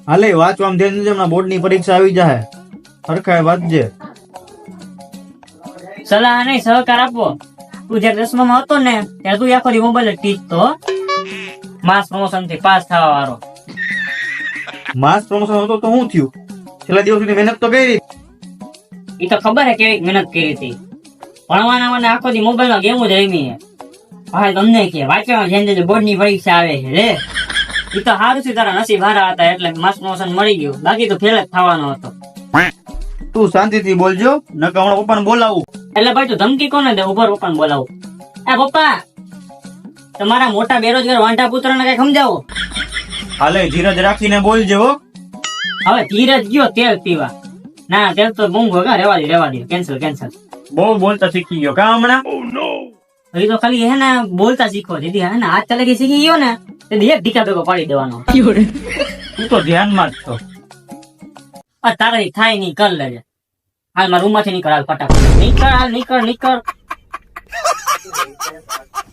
હાલે વાંચવા ધ્યાન દેજે, હમણાં બોર્ડની પરીક્ષા આવી જાય. હરખાય વાંચજે. સલાહ નહીં સહકાર આપવો. તું જયારે 10માં હતો ને ત્યારે તું આખો દી મોબાઈલ જ ટીચતો. માસ પ્રમોશન થી પાસ થવા વાળો. માસ પ્રમોશન હતો તો શું થયું? છેલ્લા દિવસ સુધી મહેનત તો કરી. એ તો ખબર હે કેવી મહેનત કરી હતી. ભણવાના મને આખો દી મોબાઈલ માં ગેમ જ રમી હે. ભાઈ તમને કે વાંચવામાં ધ્યાન દેજો, બોર્ડ ની પરીક્ષા આવે છે રે. એ તો સારું છે તારા નસીબ હારા હતા એટલે માસ પ્રમોશન મળી ગયું, બાકી તો ફેલ જ થવાનો હતો. તું શાંતિથી બોલજો, નકર હમણાં પપ્પાને બોલાવું. એટલે ભાઈ તું ધમકી કોને દે? ઉપર પપ્પાને બોલાવું. એ પપ્પા, તમારા મોટા બેરોજગાર વાંઢા પુત્રને કઈ સમજાવો. હાલે ધીરજ રાખીને બોલજે હો. હવે ધીરજ ગયો તેલ પીવા. ના તેલ તો મોંઘો કા, રેવા દે કેન્સલ. બહુ બોલતા શીખી ગયો કા હમણાં? એ તો ખાલી હે ને બોલતા શીખો દીદી, હે ને હાથ ચાલે શીખી ગયો ને તેથી એક ઢીકા ભેગો પાડી દેવાનો. તું તો ધ્યાનમાં જ છો. તારે થાય નહીં, કર લેજે. હાલ મારા રૂમ માંથી નીકળ, હાલ ફટાફટ નીકળ.